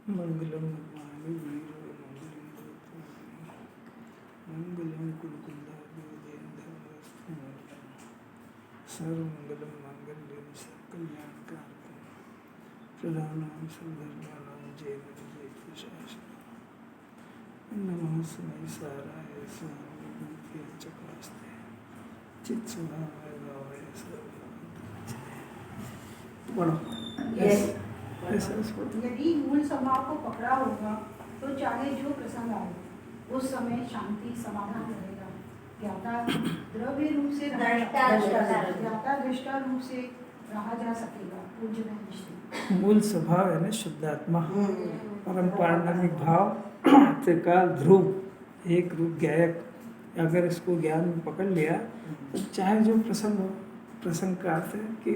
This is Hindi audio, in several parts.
मंगलम भगवान वीर मंगलम कुलकुंडा सर्वमंगलम मंगल्यम सकलयानकारकम प्रधानां सर्वधर्माणां जयशासन नमः स्मै साराय स्वामी चक्रास्ते चित्सुधाय गावय सर्व बड़ा यदि मूल स्वभाव को पकड़ा होगा तो चाहे जो प्रसंग आए उस समय शांति समाधान रहेगा। ज्ञाता द्रव्य रूप से ज्ञाता दृष्टा रूप से रहा जा सकेगा। पूज्य निश्चित मूल स्वभाव है ना शुद्धात्मा परम पारमार्थिक भाव त्रिकाल ध्रुव एक रूप गायक। अगर इसको ज्ञान में पकड़ लिया तो चाहे जो प्रसंग हो, प्रसंग का अर्थ है कि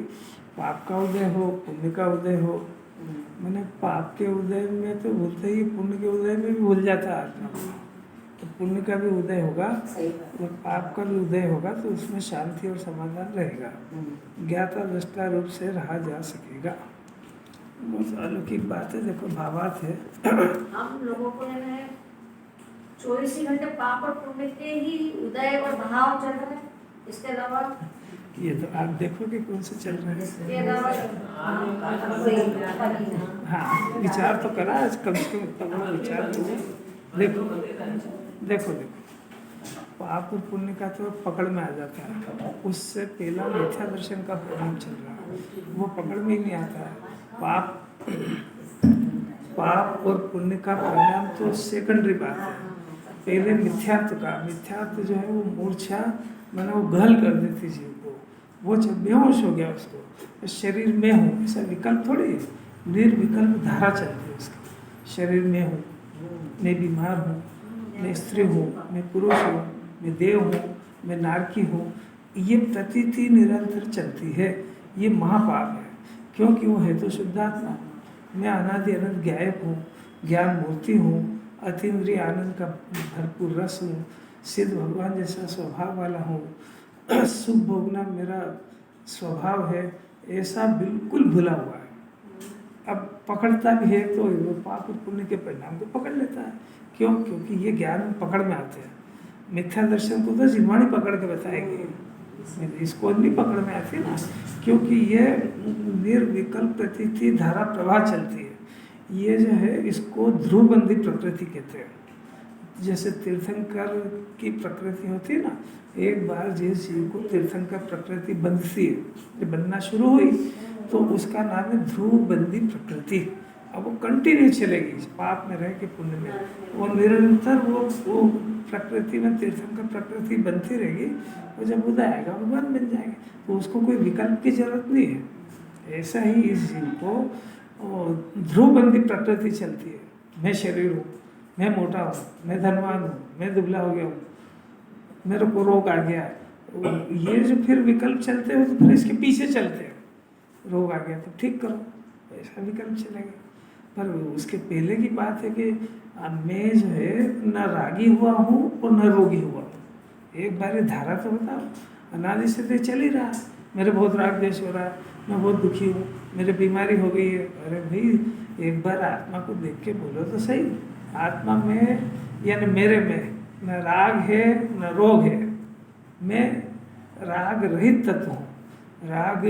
पाप का उदय हो पुण्य का उदय हो। मैंने पाप के उदय में तो भूलते ही पुण्य के उदय में भी भूल जाता है आत्मा को। तो पुण्य का भी उदय होगा और पाप का भी उदय होगा तो उसमें शांति और समाधान रहेगा। ज्ञाता दृष्टा रूप से रहा जा सकेगा। बहुत अलौकिक बात है। देखो भावार्थ है हम लोगों को 24 ही घंटे पाप और पुण्य के ही उदय और भाव चल रहे हैं। इसके अलावा ये तो आप देखो कि कौन से चल रहे हैं। हाँ विचार तो करा आज कम से कम इतना विचार तो देखो देखो पाप और पुण्य का तो पकड़ में आ जाता है। उससे पहला मिथ्या दर्शन का परिणाम चल रहा है वो पकड़ में ही नहीं आता है। पाप और पुण्य का परिणाम तो सेकेंडरी बात है। पहले मिथ्यात्व का मिथ्यात्व जो है वो मूर्छा मैंने वो घल कर देती जीव को। वो जब बेहोश हो गया उसको तो शरीर में हूँ ऐसा विकल्प थोड़ी है। निर्विकल्प धारा चलती है उसकी। शरीर में हूँ मैं बीमार हूँ मैं स्त्री हूँ मैं पुरुष हूँ मैं देव हूँ मैं नारकी हूँ। ये प्रतीति निरंतर चलती है। ये महापाप है क्योंकि वो है तो शुद्धात्मा। मैं अनादि अनंत गायक हूँ ज्ञान मूर्ति हूँ अतीन्द्रिय आनंद का भरपूर रस हूँ सिद्ध भगवान जैसा स्वभाव वाला हूँ। सुख भोगना मेरा स्वभाव है ऐसा बिल्कुल भुला हुआ है। अब पकड़ता भी है तो वो पाप और पुण्य के परिणाम को पकड़ लेता है। क्यों? क्योंकि ये ज्ञान पकड़ में आते हैं। मिथ्या दर्शन को तो जिन्वाणी पकड़ के बताएंगे इसको नहीं पकड़ में आती ना क्योंकि ये निर्विकल्प प्रतीति धारा प्रवाह चलती है। ये जो है इसको ध्रुवबंदी प्रकृति कहते हैं। जैसे तीर्थंकर की प्रकृति होती है ना एक बार जिस जीव को तीर्थंकर प्रकृति बंधती है जब बनना शुरू हुई तो उसका नाम है ध्रुवबंदी प्रकृति। अब वो कंटिन्यू चलेगी पाप में रह के पुण्य में वो निरंतर वो प्रकृति में तीर्थंकर प्रकृति बनती रहेगी। वो जब उदय आएगा भगवान बन जाएंगे तो उसको कोई विकल्प की जरूरत नहीं है। ऐसा ही इस जीव को ध्रुवबंदी प्रकृति चलती है। मैं शरीर हूँ मैं मोटा हूँ मैं धनवान हूँ मैं दुबला हो गया हूँ मेरे को रोग आ गया। ये जो फिर विकल्प चलते हो तो फिर इसके पीछे चलते हैं। रोग आ गया तो ठीक करो ऐसा विकल्प चलेगा। पर उसके पहले की बात है कि मैं जो है न रागी हुआ हूँ और न रोगी हुआ हूँ। एक बार ये धारा तो बताओ अनादि से तो चल ही रहा है। मेरे बहुत राग द्वेष हो रहा है मैं बहुत दुखी हूँ मेरे बीमारी हो गई है। अरे भाई एक बार आत्मा को देख के बोलो तो सही। आत्मा में यानी मेरे में न राग है न रोग है। मैं राग रहित तत्व हूँ। राग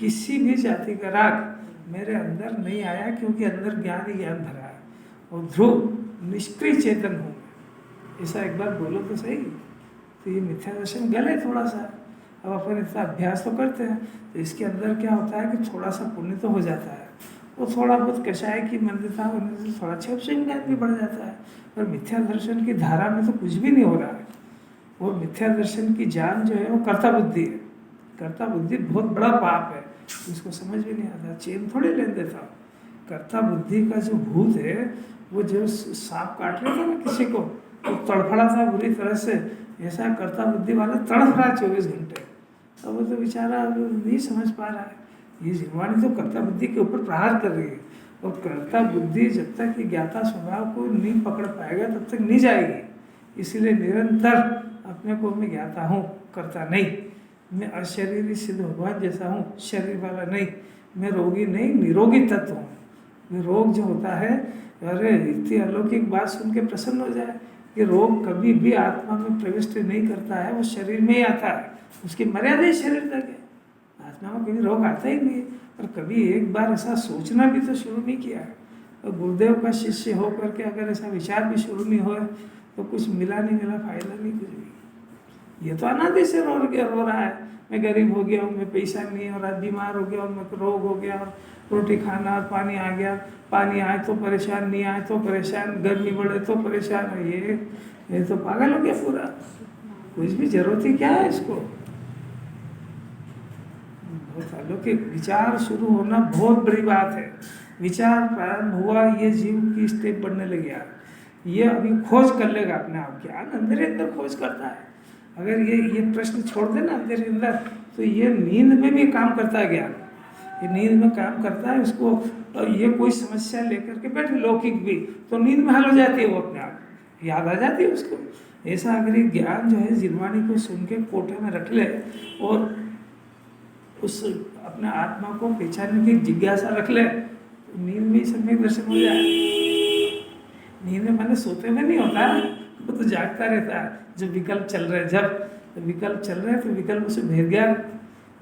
किसी भी जाति का राग मेरे अंदर नहीं आया क्योंकि अंदर ज्ञान ही ज्ञान भरा है। और ध्रुव निष्क्रिय चेतन हूँ ऐसा एक बार बोलो तो सही। तो ये मिथ्या दर्शन गल है थोड़ा सा। अब अपन इतना अभ्यास तो करते हैं तो इसके अंदर क्या होता है कि थोड़ा सा पुण्य तो हो जाता है। वो थोड़ा बहुत कषाय की मंदिरता होने से थोड़ा क्षोभ ज्ञान भी बढ़ जाता है। पर मिथ्या दर्शन की धारा में तो कुछ भी नहीं हो रहा है। वो मिथ्या दर्शन की जान जो है वो कर्ता बुद्धि है। कर्ता बुद्धि बहुत बड़ा पाप है उसको समझ भी नहीं आता। चेन थोड़ी लेन देता। कर्ता बुद्धि का जो भूत है वो जो सांप काट लेता ना किसी को तो तड़फड़ा था बुरी तरह से। ऐसा कर्ता बुद्धि वाला तड़फ रहा 24 घंटे। अब वो तो बेचारा नहीं समझ पा रहा है। ये जिन्वाणी तो कर्ता बुद्धि के ऊपर प्रहार कर रही है। और कर्ता बुद्धि जब तक ये ज्ञाता स्वभाव को नहीं पकड़ पाएगा तब तक नहीं जाएगी। इसीलिए निरंतर अपने को मैं ज्ञाता हूँ करता नहीं। मैं अशरीरी सिद्ध भगवान जैसा हूँ शरीर वाला नहीं। मैं रोगी नहीं निरोगी तत्व हूँ। ये रोग जो होता है, अरे इतनी अलौकिक बात सुन के प्रसन्न हो जाए कि रोग कभी भी आत्मा में प्रविष्ट नहीं करता है, वो शरीर में ही आता है, उसकी मर्यादा ही शरीर तक है। आत्मा में कभी रोग आता ही नहीं है। और कभी एक बार ऐसा सोचना भी तो शुरू नहीं किया है। और गुरुदेव का शिष्य हो करके अगर ऐसा विचार भी शुरू नहीं हो तो कुछ मिला नहीं, मिला फायदा नहीं कुछ भी। ये तो अनादि से रो रहा है, मैं गरीब हो गया हूँ, मैं पैसा नहीं है, और आज बीमार हो गया और मैं रोग हो गया, और रोटी खाना और पानी आ गया, पानी आए तो परेशान, नहीं आए तो परेशान, गर्मी बढ़े तो परेशान है। ये तो पागल हो गया पूरा। कुछ भी जरूरत ही क्या है इसको। बहुत अलौकिक विचार शुरू होना बहुत बड़ी बात है। विचार प्रारंभ हुआ, ये जीव की स्टेप बढ़ने लग गया, ये अभी खोज कर लेगा अपने आप। ज्ञान अंदर ही अंदर खोज करता है। अगर ये प्रश्न छोड़ देना अंदर ही अंदर, तो ये नींद में भी काम करता है ज्ञान। ये नींद में काम करता है, उसको ये कोई समस्या लेकर के बैठे लौकिक भी, तो नींद में हल हो जाती है, वो अपने आप याद आ जाती है उसको। ऐसा अगर ये ज्ञान जो है जिनवाणी को सुन के कोटे में रख ले और उस अपने आत्मा को पहचानने की जिज्ञासा रख ले, तो नींद में ही सम्यक दर्शन हो जाए। नींद में मैंने सोते में नहीं होता है, वो तो जागता रहता है। जब विकल्प चल रहे हैं, जब विकल्प चल रहे हैं, तो विकल्प से भेद ज्ञान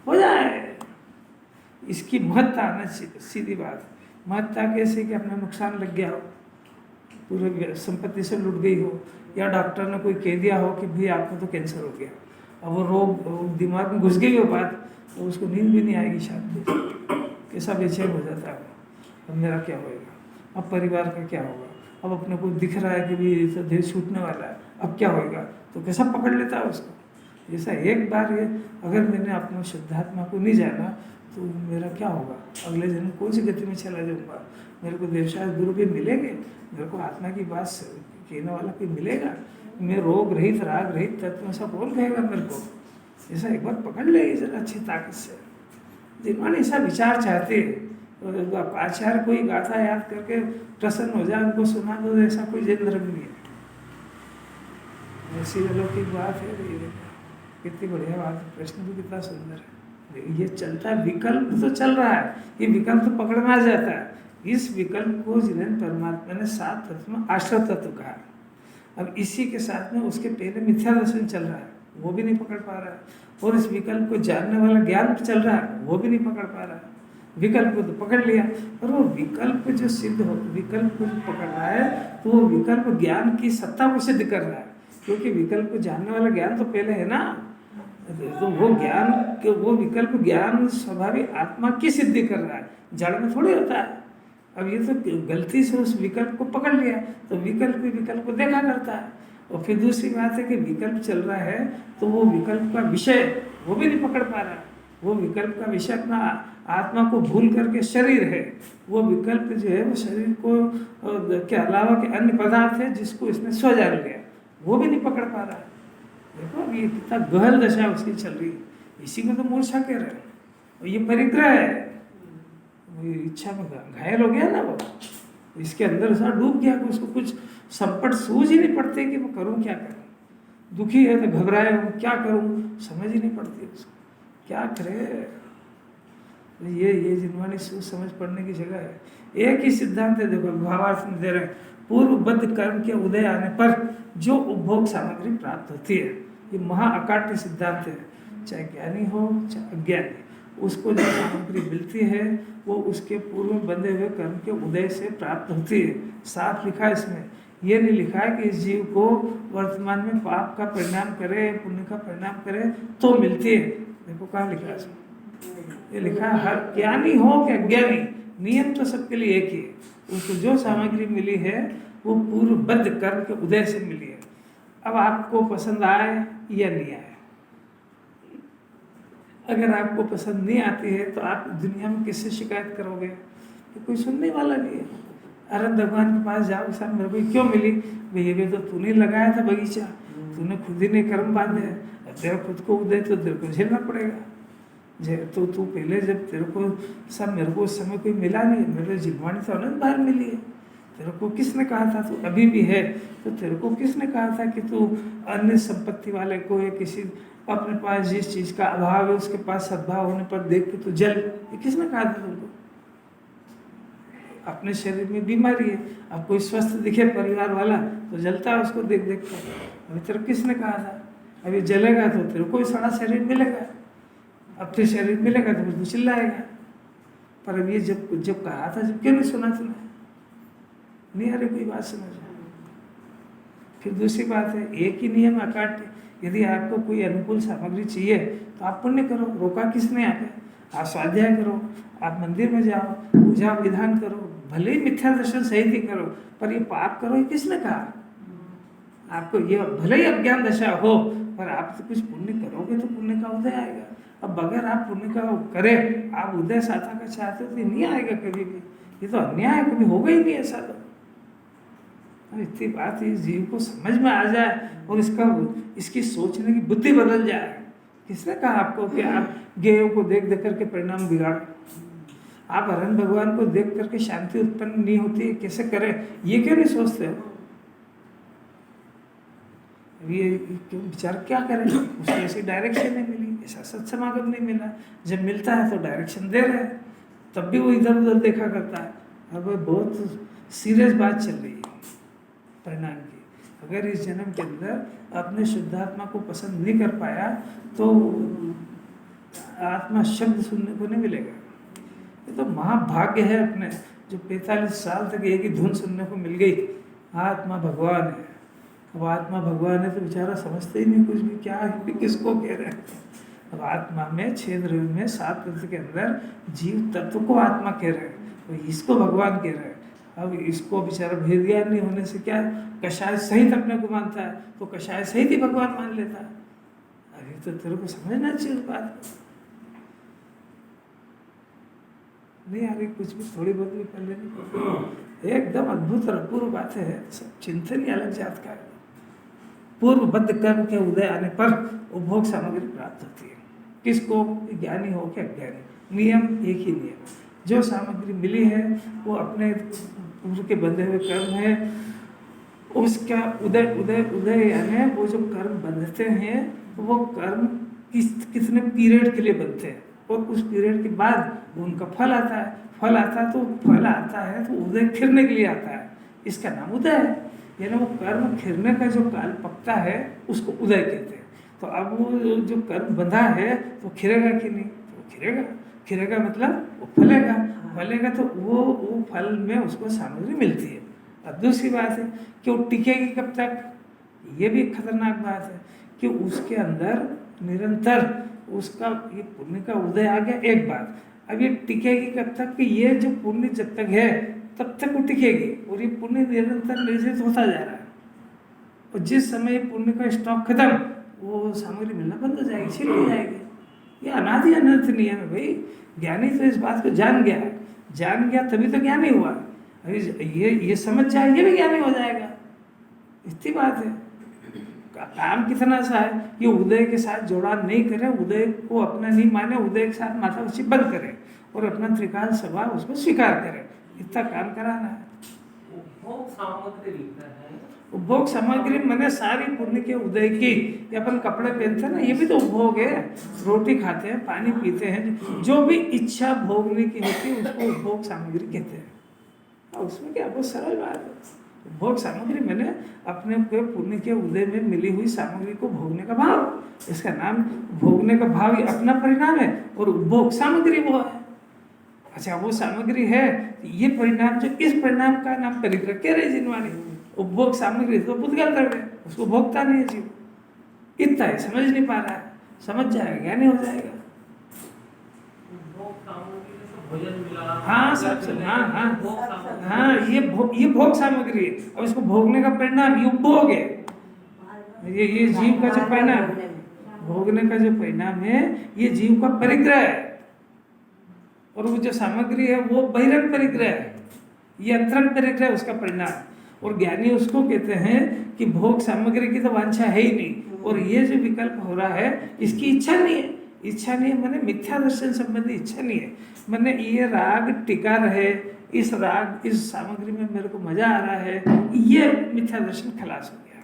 हो जाए। इसकी महत्ता आना चाहिए, सीधी बात। महत्ता कैसे कि अपना नुकसान लग गया हो, पूरे संपत्ति से लुट गई हो, या डॉक्टर ने कोई कह दिया हो कि भाई आपको तो कैंसर हो गया, अब वो रोग दिमाग में घुस गई हो बात, तो उसको नींद भी नहीं आएगी शायद। कैसा बेचैन हो जाता है। अब मेरा क्या होएगा, अब परिवार का क्या होगा, अब अपने को दिख रहा है कि भी तो देह छूटने वाला है, अब क्या होएगा, तो कैसा पकड़ लेता है उसको। जैसा एक बार ये अगर मैंने अपने शुद्धात्मा को नहीं जाना, तो मेरा क्या होगा, अगले जन्म कौन सी गति में चला जाऊँगा। मेरे को देवशास्त्र गुरु भी मिलेंगे, मेरे को आत्मा की बात कहने वाला कोई मिलेगा, मैं रोग रहित राग रहित तत्व ऐसा बोल कहेगा मेरे को। ऐसा एक बार पकड़ ले जरा अच्छी ताकत से। जिन्होंने ऐसा विचार चाहते हैं, तो आचार्य कोई गाथा याद करके प्रसन्न हो जाए, उनको सुना दो, ऐसा कोई जैन धर्म नहीं है। ऐसी अलौकिक बात है। कितनी बढ़िया बात है, प्रश्न भी कितना सुंदर है। ये चलता है, विकल्प तो चल रहा है, ये विकल्प तो पकड़ में आ जाता है। इस विकल्प को जिन्हें परमात्मा ने 7 तत्व में आश्रय तत्व कहा। अब इसी के साथ में उसके पहले मिथ्या दर्शन चल रहा है, वो भी नहीं पकड़ पा रहा है, और इस विकल्प को जानने वाला ज्ञान चल रहा है, वो भी नहीं पकड़ पा रहा है। विकल्प को तो पकड़ लिया, पर वो विकल्प जो सिद्ध हो, विकल्प को पकड़ रहा है, तो वो विकल्प ज्ञान की सत्ता को सिद्ध कर रहा है। क्योंकि विकल्प को जानने वाला ज्ञान तो पहले है ना, तो वो ज्ञान, वो विकल्प ज्ञान स्वाभाविक आत्मा की सिद्धि कर रहा है, जड़ में थोड़ी होता है। अब ये तो गलती से उस विकल्प को पकड़ लिया, तो विकल्प को देखा करता है। और फिर दूसरी बात है कि विकल्प चल रहा है, तो वो विकल्प का विषय वो भी नहीं पकड़ पा रहा है। वो विकल्प का विषय अपना आत्मा को भूल करके शरीर है। वो विकल्प जो है वो शरीर को के अलावा के अन्य पदार्थ है जिसको इसने स्व जान लिया, वो भी नहीं पकड़ पा रहा है। देखो अब ये कितना गहन दशा उसकी चल रही है। इसी को तो मूर्छा कह रहे हैं। और ये परिग्रह है, इच्छा में घायल हो गया ना वो, इसके अंदर ऐसा डूब गया कि उसको कुछ संपट सूझ ही नहीं पड़ते कि मैं करूं क्या करूं। दुखी है तो घबराए हूँ, क्या करूं समझ ही नहीं पड़ती उसको, क्या करे। ये जिन्वानी सोच समझ पड़ने की जगह है। एक ही सिद्धांत है, देखो भावार्थ में दे रहे हैं, पूर्वबद्ध कर्म के उदय आने पर जो उपभोग सामग्री प्राप्त होती है, ये महाअकाट्य सिद्धांत है। चाहे ज्ञानी हो चाहे अज्ञानी, उसको जो सामग्री मिलती है वो उसके पूर्व में बंधे हुए कर्म के उदय से प्राप्त होती है। साफ लिखा है इसमें, ये नहीं लिखा है कि इस जीव को वर्तमान में पाप का परिणाम करे पुण्य का परिणाम करे तो मिलती है। देखो कहाँ लिखा है इसमें, ये लिखा है हर ज्ञानी हो कि अज्ञानी, नियम तो सबके लिए एक ही है। उसको जो सामग्री मिली है वो पूर्वबद्ध कर्म के उदय से मिली है। अब आपको पसंद आए या नहीं आए, अगर आपको पसंद नहीं आती है तो आप दुनिया में किससे शिकायत करोगे, तो कोई सुनने वाला नहीं है। अरे भगवान के पास जाओ, साहब मेरे को क्यों मिली, भैया भी तो तूने लगाया था बगीचा, तूने खुद ही ने कर्म बांधे हैं, तेरा खुद को उदय तो तेरे को झेलना पड़ेगा। तो तू पहले जब तेरे को सब, मेरे को उस समय कोई मिला नहीं, मेरे जिम्मानी तो अनंत बार मिली है। तेरे को किसने कहा था तू अभी भी है, तो तेरे को किसने कहा था कि तू अन्य संपत्ति वाले को या किसी अपने पास जिस चीज़ का अभाव है उसके पास सद्भाव होने पर देख के तू जल, ये किसने कहा था तुमको। अपने शरीर में बीमारी है। अब कोई स्वस्थ दिखे परिवार वाला तो जलता है उसको देख देख कर। अभी तेरे किसने कहा था? अभी जलेगा तो तेरे को सड़ा शरीर मिलेगा, अब तेरे शरीर मिलेगा तो तू चिल्लाएगा। पर अब ये जब जब कहा था, जब क्यों नहीं सुना तूने? नहीं आ रही कोई बात समझ। फिर दूसरी बात है, एक ही नियम अकाट्य। यदि आपको कोई अनुकूल सामग्री चाहिए तो आप पुण्य करो, रोका किसने यहाँ पे? आप स्वाध्याय करो, आप मंदिर में जाओ, पूजा विधान करो, भले ही मिथ्या दर्शन सहित ही करो, पर ये पाप करो ये किसने कहा? आपको ये भले ही अज्ञान दशा हो, पर आप तो कुछ पुण्य करोगे तो पुण्य का उदय आएगा। अब बगैर आप पुण्य का करे आप उदय साधा का चाहते हो तो नहीं आएगा कभी भी। ये तो अन्याय है, कभी होगा ही नहीं ऐसा। तो इतनी बात इस जीव को समझ में आ जाए और इसकी सोचने की बुद्धि बदल जाए। किसने कहा आपको कि आप गेयों को देख देख करके परिणाम बिगाड़ो? आप हरण भगवान को देख करके शांति उत्पन्न नहीं होती, कैसे करें ये क्यों नहीं सोचते हो? ये क्यों विचार क्या करें? उसको ऐसी डायरेक्शन नहीं मिली, ऐसा सत्समागम नहीं मिला। जब मिलता है तो डायरेक्शन दे रहे हैं, तब भी वो इधर उधर देखा करता है। अब बहुत सीरियस बात चल रही है परिणाम की। अगर इस जन्म के अंदर अपने शुद्धात्मा को पसंद नहीं कर पाया तो आत्मा शब्द सुनने को नहीं मिलेगा। ये तो महाभाग्य है अपने, जो 45 साल तक एक ही धुन सुनने को मिल गई, आत्मा भगवान है। अब आत्मा भगवान है तो बेचारा समझते ही नहीं कुछ भी, क्या है किसको कह रहे हैं। अब आत्मा में 6 द्रव्य में 7 तत्व के अंदर जीव तत्व को आत्मा कह रहे हैं, तो इसको भगवान कह रहे हैं। अब इसको बेचारा भेद ज्ञान नहीं होने से क्या कषाय सहित अपने को मानता है, तो कषाय सहित ही भगवान मान लेता है। अरे तो तेरे को समझना चाहिए उस बात को। नहीं आ रही कुछ भी, थोड़ी बहुत भी कर लेनी। एकदम अद्भुत और अपूर्व बात है, सब चिंतन ही अलग जात का है। पूर्वबद्ध कर्म के उदय आने पर उपभोग सामग्री प्राप्त होती है। किसको? ज्ञानी हो के अज्ञानी। नियम एक ही नियम, जो सामग्री मिली है वो अपने पूर्व के बंधे हुए कर्म है, उसका उदय उदय उदय यानी वो जो कर्म बंधते हैं वो कर्म कितने पीरियड के लिए बनते हैं, और उस पीरियड के बाद उनका फल आता है। फल आता है तो फल आता है तो उदय फिरने के लिए आता है, इसका नाम उदय है। यानी वो कर्म फिरने का जो काल पकता है उसको उदय कहते हैं। तो अब वो जो कर्म बंधा है तो खिरेगा कि नहीं? तो खिरेगा। खिरेगा मतलब वो फलेगा, फलेगा तो वो फल में उसको सामग्री मिलती है। अब दूसरी बात है कि वो टिकेगी कब तक? ये भी एक खतरनाक बात है कि उसके अंदर निरंतर उसका ये पुण्य का उदय आ गया, एक बात। अब ये टिकेगी कब तक? कि ये जो पुण्य जब तक है तब तक वो टिकेगी, और ये पुण्य निरंतर निर्जित होता जा रहा है। और जिस समय पुण्य का स्टॉक खत्म, वो सामग्री मिलना बंद हो जाएगी, छिड़ हो जाएगी। ये अनादि अनंत नियम है भाई। ज्ञानी तो इस बात को जान गया है, जान गया तभी तो ज्ञानी हुआ। अभी ये समझ जाए ये भी ज्ञानी हो जाएगा, इतनी बात है। काम कितना सा है, ये उदय के साथ जोड़ान नहीं करे, उदय को अपना नहीं माने, उदय के साथ माथा उसी बंद करे और अपना त्रिकाल स्वभाव उसको स्वीकार करे, इतना काम कराना है। उपभोग सामग्री मैंने सारी पुण्य के उदय की। ये अपन कपड़े पहनते हैं ना, ये भी तो उपभोग है। रोटी खाते हैं, पानी पीते हैं, जो भी इच्छा भोगने की होती है उसको उपभोग सामग्री कहते हैं। और उसमें क्या बहुत सरल बात है। उपभोग सामग्री मैंने अपने पुण्य के उदय में मिली हुई सामग्री को भोगने का भाव, इसका नाम भोगने का भाव ही अपना परिणाम है, और उपभोग सामग्री वो है। अच्छा, वो सामग्री है, ये परिणाम जो इस परिणाम का नाम परिग्रह कह रहे जिनवानी। उपभोग सामग्री तो पुद्गल द्रव्य, उसको भोगता नहीं है जीव, इतना है, समझ नहीं पा रहा है, समझ जाएगा ज्ञानी हो जाएगा। हाँ सब हाँ ये भोग सामग्री है, और इसको भोगने का परिणाम ये उपभोग है। ये जीव का जो परिणाम, भोगने का जो परिणाम है ये जीव का परिग्रह है, और वो जो सामग्री है वो बहिरंग परिग्रह है, ये अंतरंग परिग्रह है उसका परिणाम। और ज्ञानी उसको कहते हैं कि भोग सामग्री की तो वांछा है ही नहीं, और ये जो विकल्प हो रहा है इसकी इच्छा नहीं है। इच्छा नहीं है मैंने मिथ्या दर्शन संबंधी इच्छा नहीं है, मैंने ये राग टिका रहे, इस राग इस सामग्री में मेरे को मजा आ रहा है, ये मिथ्या दर्शन खलास हो गया।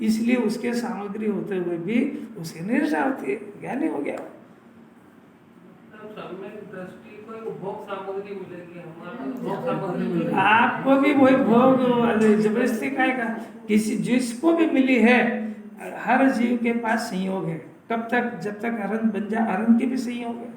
इसलिए उसके सामग्री होते हुए भी उसकी निराशा होती है, ज्ञानी हो गया। मतलब सम्यक दृष्टि कोई उपभोग सामग्री मिलेगी, हमारा तो भोग सामग्री मिलेगी। आपको भी वही भोग जबरदस्ती खाएगा। किसी जिसको भी मिली है, हर जीव के पास संयोग है। कब तक? जब तक अरहंत बन जाए, अरहंत के भी संयोग है,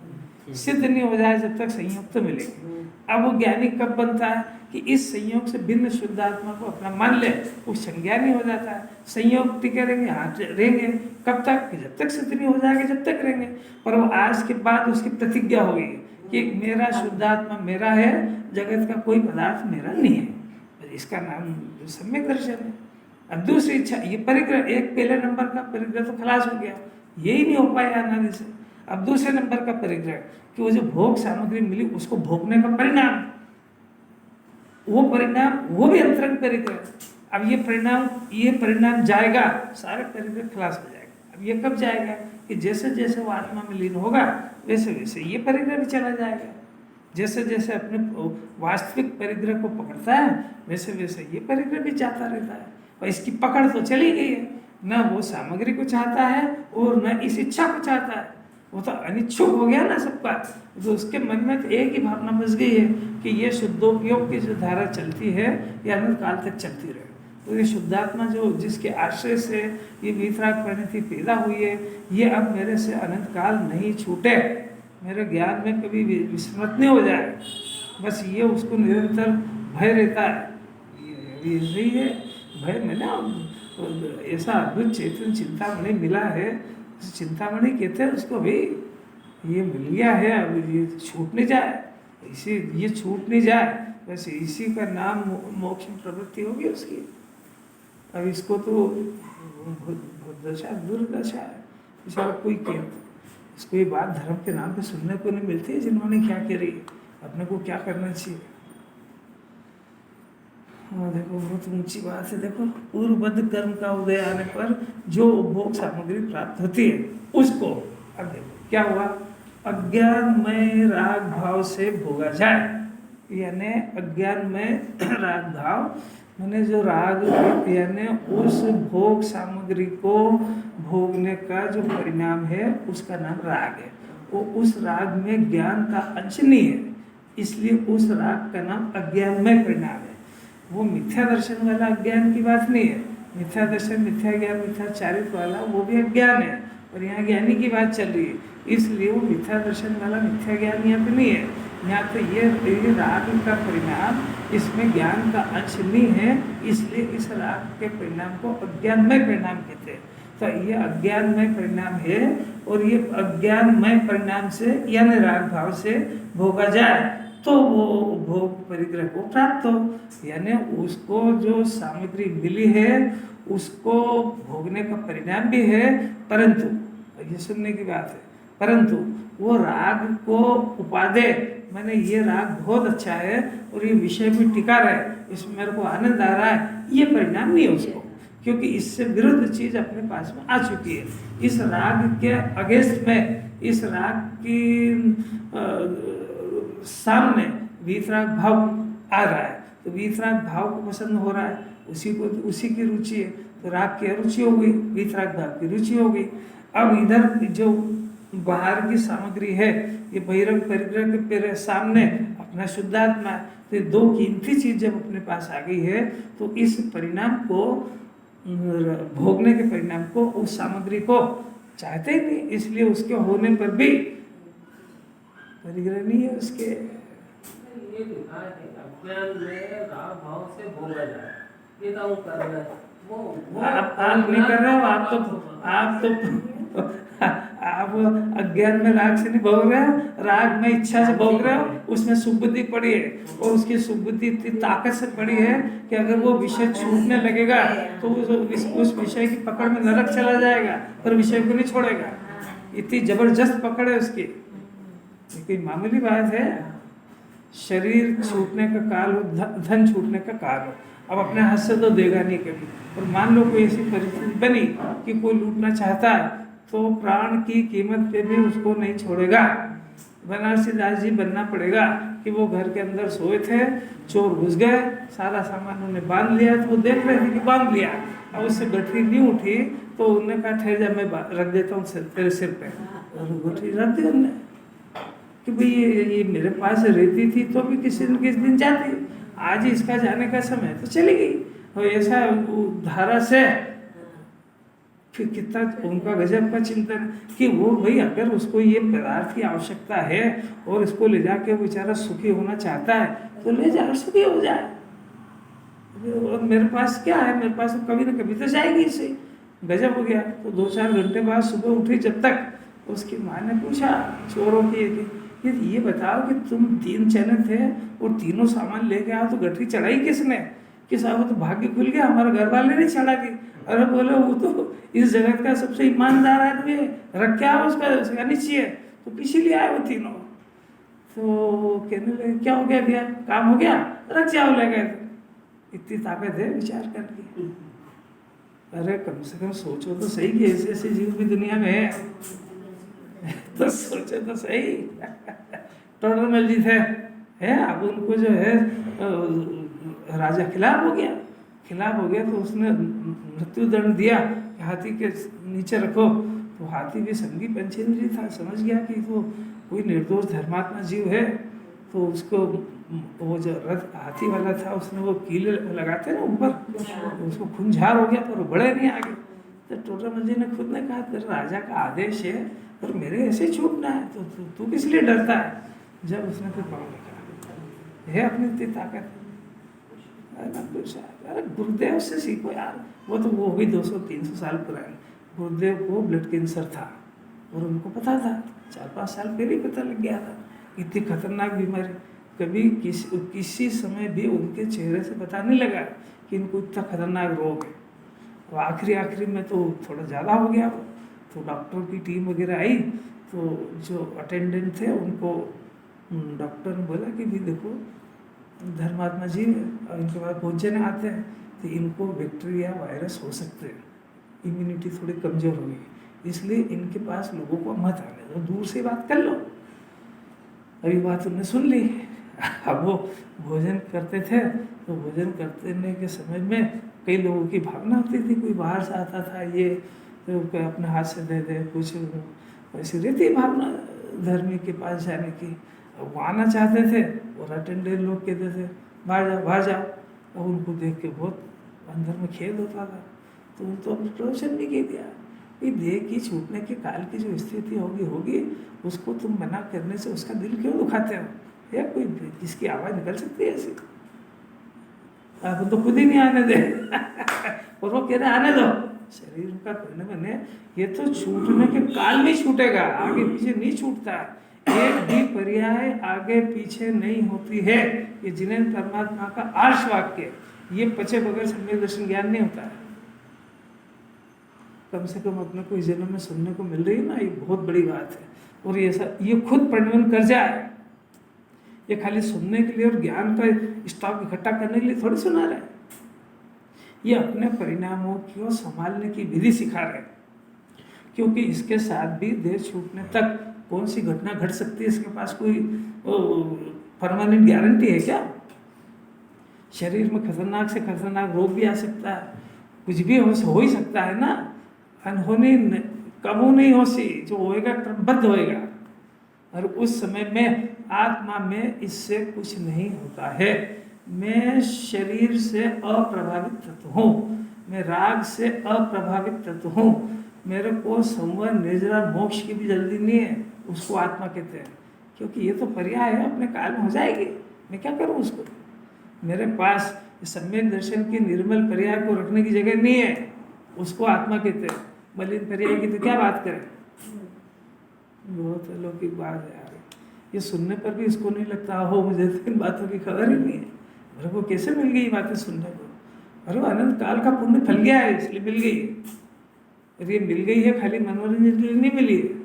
सिद्ध नहीं हो जाए जब तक संयोग तो मिलेगी। अब वो ज्ञानी कब बनता है कि इस संयोग से भिन्न शुद्ध आत्मा को अपना मान ले, वो संज्ञानी हो जाता है। संयोग टिके रहेंगे, हाथ रहेंगे कब तक? कि जब तक सिद्ध नहीं हो जाएगा, जब तक रहेंगे। पर वो आज के बाद उसकी प्रतिज्ञा हो गई कि मेरा शुद्ध आत्मा मेरा है, जगत का कोई पदार्थ मेरा नहीं है। इसका नाम सम्यक दर्शन है। अब दूसरी इच्छा, ये परिग्रह, एक पहले नंबर का परिग्रह तो खलास हो गया, यही नहीं हो पाया अनादि से। अब दूसरे नंबर का परिग्रह कि वो जो भोग सामग्री मिली उसको भोगने का परिणाम, वो परिणाम, वो भी अंतरंग परिग्रह। अब ये परिणाम जाएगा, सारे परिग्रह खलास हो जाएगा। अब ये कब जाएगा कि जैसे जैसे वो आत्मा में लीन होगा वैसे वैसे ये परिग्रह भी चला जाएगा। जैसे जैसे अपने वास्तविक परिग्रह को पकड़ता है वैसे वैसे ये परिग्रह भी जाता रहता है। और इसकी पकड़ तो चली गई है, न वो सामग्री को चाहता है और न इस इच्छा को चाहता है। वो तो अनिच्छुक हो गया ना सबका। तो उसके मन में तो एक ही भावना बस गई है कि ये शुद्धोपयोग की जो धारा चलती है ये अनंत काल तक चलती रहे। तो ये शुद्धात्मा जो जिसके आश्रय से ये वितराग परिणति पैदा हुई है, ये अब मेरे से अनंत काल नहीं छूटे, मेरे ज्ञान में कभी विस्मृत नहीं हो जाए। बस ये उसको निरंतर भय रहता है। ये नहीं है भय में ना, ऐसा अद्भुत चेतन चिंतामणि मिला है, चिंतामणि कहते हैं उसको, भाई ये मिल गया है, अब ये छूट नहीं जाए, इसी ये छूट नहीं जाए, बस इसी का नाम मोक्ष में प्रवृत्ति होगी उसकी। अब इसको तो दशा दुर्दशा है, इसका कोई क्या, इसको ये बात धर्म के नाम पे सुनने को नहीं मिलती है। जिन्होंने क्या करी, अपने को क्या करना चाहिए। हाँ देखो, बहुत ऊंची बात है। देखो, पूर्वबद्ध कर्म का उदय आने पर जो उपभोग सामग्री प्राप्त होती है उसको, अब देखो क्या हुआ, अज्ञान में राग भाव से भोगा जाए। यानी अज्ञान में राग भाव, मैंने जो राग यानी उस भोग सामग्री को भोगने का जो परिणाम है उसका नाम राग है। वो उस राग में ज्ञान का अंश नहीं है, इसलिए उस राग का नाम अज्ञानमय परिणाम है। वो मिथ्या दर्शन वाला अज्ञान की बात नहीं है। मिथ्या दर्शन, मिथ्या ज्ञान, मिथ्या चारित्र वाला वो भी अज्ञान है, और यहाँ ज्ञानी की बात चल रही है, इसलिए वो मिथ्या दर्शन वाला मिथ्या ज्ञान यहाँ पे नहीं है। यहाँ तो ये राग का परिणाम, इसमें ज्ञान का अंश नहीं है, इसलिए इस राग के परिणाम को अज्ञानमय परिणाम कहते हैं। तो ये अज्ञानमय परिणाम है, और ये अज्ञानमय परिणाम से यानी राग भाव से भोगा जाए तो वो भोग परिग्रह को प्राप्त हो। यानी उसको जो सामग्री मिली है उसको भोगने का परिणाम भी है, परंतु ये सुनने की बात है, परंतु वो राग को उपादेय, मैंने ये राग बहुत अच्छा है और ये विषय भी टिका रहा है, इसमें मेरे को आनंद आ रहा है, ये परिणाम नहीं है उसको, क्योंकि इससे विरुद्ध चीज अपने पास में आ चुकी है। इस राग के अगेंस्ट में, इस राग की सामने वीतराग भाव आ रहा है, तो वीतराग भाव को पसंद हो रहा है, उसी की रुचि है, तो राग की अरुचि हो गई, वीतराग भाव की रुचि हो गई। अब इधर जो बाहर की सामग्री है, ये बहिरंग परिग्रह के पेरे सामने अपना शुद्धात्मा है, तो ये दो कीमती चीज जब अपने पास आ गई है तो इस परिणाम को, भोगने के परिणाम को, उस सामग्री को चाहते ही नहीं, इसलिए उसके होने पर भी परिग्रह नहीं है उसके। ये लिखा है अज्ञान में राग भाव से भोगा जाए, ये तो हम कर रहे हैं। वो आप नहीं कर रहे हो, आप अज्ञान में राग से नहीं भोग रहे हो, राग में इच्छा से भोग रहे हो। उसमें सुबुद्धि पड़ी है, और उसकी सुबुद्धि इतनी ताकत से पड़ी है कि अगर वो विषय छूटने लगेगा तो उस विषय की पकड़ में नरक चला जाएगा, पर विषय को नहीं छोड़ेगा। इतनी जबरदस्त पकड़ है उसकी, कोई मामूली बात है। शरीर छूटने का काल हो, धन छूटने का काल हो, अब अपने हाथ से तो देगा नहीं कभी। और मान लो कोई ऐसी परिस्थिति बनी कि कोई लूटना चाहता है, तो प्राण की कीमत पे भी उसको नहीं छोड़ेगा। बनारसी दास जी बनना पड़ेगा कि वो घर के अंदर सोए थे, चोर घुस गए, सारा सामान उन्होंने बांध लिया, तो वो देख रहे थे कि बांध लिया, अब उससे गठरी नहीं उठी, तो उन्होंने कहा ठहर जा, मैं रख देता हूँ तेरे सिर पे, और गठरी रख दी उनने। कि भाई ये मेरे पास रहती थी तो भी किसी न किसी दिन जाती, आज इसका जाने का समय तो चली गई। और ऐसा धारा से फिर कितना उनका गजब का चिंतन कि वो भाई अगर उसको ये पदार्थ की आवश्यकता है और इसको ले जाके बेचारा सुखी होना चाहता है तो ले जाए और सुखी हो जाए। और मेरे पास क्या है, मेरे पास तो कभी ना कभी तो जाएगी इसे। गजब हो गया। तो 2-4 घंटे बाद सुबह उठी, जब तक उसकी माँ ने पूछा चोरों की ये बताओ कि तुम 3 चने थे और तीनों सामान ले गया तो गठरी चढ़ाई किसने? कि साहब तो भाग्य खुल गया, हमारे घर वाले नहीं चढ़ा के। अरे बोले वो तो इस जगत का सबसे ईमानदार आदमी है, रख क्या उसका नीचे है, तो किसी लिए आए वो तीनों। तो कहने लगे क्या हो गया भैया, काम हो गया, रख जाओ ले गए। तो इतनी ताकत है विचार करने की। अरे कम से कम सोचो तो सही कि ऐसे ऐसे जीव भी दुनिया में है। तो सोचो तो सही। टोडरमल जी थे, है अब उनको जो है राजा खिलाफ हो गया तो उसने मृत्यु दंड दिया कि हाथी के नीचे रखो। तो हाथी भी संगी पंचेंद्री था, समझ गया कि वो कोई निर्दोष धर्मात्मा जीव है। तो उसको वो जो रथ हाथी वाला था उसने वो कीले लगाते ना ऊपर, तो उसको खूंझार हो गया पर वो बढ़े नहीं आगे। तो टोडरमल जी ने खुद ने कहा तेरा राजा का आदेश है और मेरे ऐसे छूटना है तो तू किस लिए डरता है? जब उसने फिर पाँव रखा है अपनी इतनी ताकत। अरे गुरुदेव से सीखो यार। वो तो वो भी 200-300 साल पुराने। गुरुदेव को ब्लड कैंसर था और उनको पता था, 4-5 साल पहले ही पता लग गया था। इतनी खतरनाक बीमारी, कभी किसी समय भी उनके चेहरे से पता नहीं लगा कि इनको इतना खतरनाक रोग है। और आखिरी में तो थोड़ा ज़्यादा हो गया। तो डॉक्टर की टीम वगैरह आई, तो जो अटेंडेंट थे उनको डॉक्टर ने बोला कि भी देखो धर्मात्मा जी और इनके बाद बहुत जने आते हैं तो इनको बैक्टीरिया वायरस हो सकते हैं, इम्यूनिटी थोड़ी कमज़ोर होगी, इसलिए इनके पास लोगों को मत आने दो, दूर से बात कर लो। अभी बात उन्होंने सुन ली। अब वो भोजन करते थे तो भोजन करने के समय में कई लोगों की भावना होती थी, कोई बाहर से आता था ये तो कोई अपने हाथ से दे दे, कुछ ऐसी रहती भावना धर्मी के पास जाने की। वो आना चाहते थे और अटेंडेंट लोग कहते थे बाहर जाओ। और उनको देख के बहुत अंदर में खेद होता था। तो उनको अपने प्रवचन भी कह दिया कि देह की छूटने के काल की जो स्थिति होगी उसको तुम मना करने से उसका दिल क्यों दुखाते हो? या कोई जिसकी आवाज़ निकल सकती है ऐसी? आप तो खुद ही नहीं आने दे। और वो कह रहे आने दो, शरीर का कहने बने ये तो छूटने के काल में छूटेगा, आगे पीछे नहीं छूटता। एक भी पर्याय आगे पीछे नहीं होती है। ये जिनेन्द्र परमात्मा का आर्ष वाक्य, ये पचे बगैर सम्यक दर्शन ज्ञान नहीं होता है। कम से कम अपने को इस जन्म में सुनने को मिल रही है ना, ये बहुत बड़ी बात है। और ये खुद परिणमन कर जाए, ये खाली सुनने के लिए और ज्ञान का स्टॉक इकट्ठा करने के लिए थोड़ी सुना रहे हैं। ये अपने परिणामों को संभालने की विधि सिखा रहे हैं, क्योंकि इसके साथ भी देह छूटने तक कौन सी घटना घट सकती है, इसके पास कोई परमानेंट गारंटी है क्या? शरीर में खतरनाक से खतरनाक रोग भी आ सकता है, कुछ भी हो ही सकता है ना। अनहोनी कबू नहीं हो सी, जो होएगा क्रमबद्ध होएगा। और उस समय में आत्मा में इससे कुछ नहीं होता है। मैं शरीर से अप्रभावित तत्व हूँ, मैं राग से अप्रभावित तत्व हूँ, मेरे को संवर निर्जरा मोक्ष की भी जल्दी नहीं है, उसको आत्मा कहते हैं। क्योंकि ये तो पर्याय है, अपने काल में हो जाएगी, मैं क्या करूँ उसको? मेरे पास सम्यक दर्शन की निर्मल पर्याय को रखने की जगह नहीं है, उसको आत्मा कहते हैं। मलिन पर्याय की तो क्या बात करें? बहुत अलौकिक बात है यार। ये सुनने पर भी इसको नहीं लगता हो मुझे तो इन बातों की खबर ही नहीं है। मेरे को कैसे मिल गई बातें सुनने को? अरे अनंत काल का पुण्य फल गया है इसलिए मिल गई। अरे ये मिल गई है खाली मनोरंजन के लिए नहीं मिली है।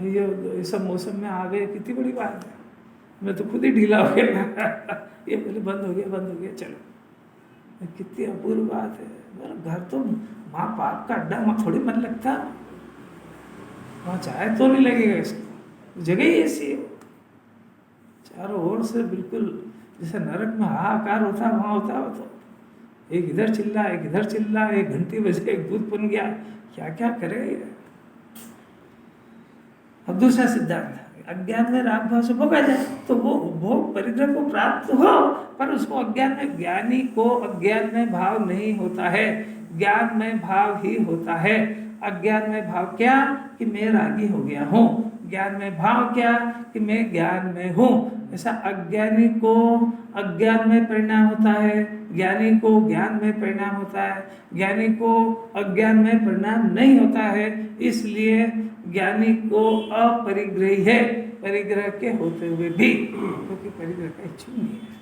ये सब मौसम में आ गए, कितनी बड़ी बात है। मैं तो खुद ही ढीला हो गया। ये पहले बंद हो गया चलो, कितनी अपूर्व बात है। मेरा घर तो माँ बाप का अड्डा, वहाँ थोड़ी मन लगता, वहाँ चाहे तो नहीं लगेगा इसको, जगह ही ऐसी है। चारों ओर से बिल्कुल जैसे नरक में हाहाकार होता है वहाँ होता है। तो एक इधर चिल्ला, एक इधर चिल्ला, एक घंटी बजे, एक दूध बन गया, क्या क्या करे। अब दूसरा सिद्धांत, अज्ञान में राग भाव से भोगा जाए तो वो उपभोग परिग्रह को प्राप्त हो, पर उसको अज्ञान में, ज्ञानी को अज्ञान में भाव नहीं होता है, ज्ञान में भाव ही होता है। अज्ञान में भाव क्या कि मैं रागी हो गया हूँ, ज्ञान में भाव क्या कि मैं ज्ञान में हूँ। ऐसा अज्ञानी को अज्ञान में परिणाम होता है, ज्ञानी को ज्ञान में परिणाम होता है, ज्ञानी को अज्ञान में परिणाम नहीं होता है। इसलिए ज्ञानी को अपरिग्रही है, परिग्रह के होते हुए भी, क्योंकि परिग्रह का इच्छुक नहीं है।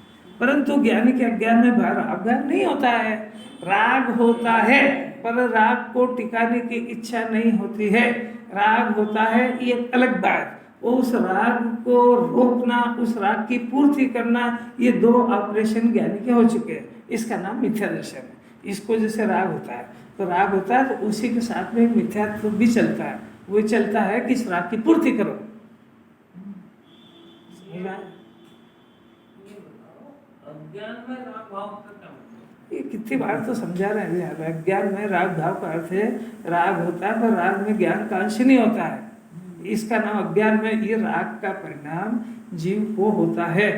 परंतु ज्ञानी के अज्ञान में राग नहीं होता है, राग होता है पर राग को टिकाने की इच्छा नहीं होती है। राग होता है ये अलग बात, उस राग को रोकना, उस राग की पूर्ति करना, ये दो ऑपरेशन ज्ञानी के हो चुके हैं। इसका नाम मिथ्या दर्शन है। इसको जैसे राग होता है तो राग होता है तो उसी के साथ में मिथ्यात्व भी चलता है, वो चलता है कि इस राग की पूर्ति करो। समझ आया? अज्ञान में राग भाव का क्या मतलब? ये कितनी बार तो समझा रहे हैं यार। अज्ञान में राग भाव का अर्थ है राग होता है पर राग में ज्ञान का अंश नहीं होता है। इसका नाम अज्ञान में, ये राग का परिणाम जीव को होता है।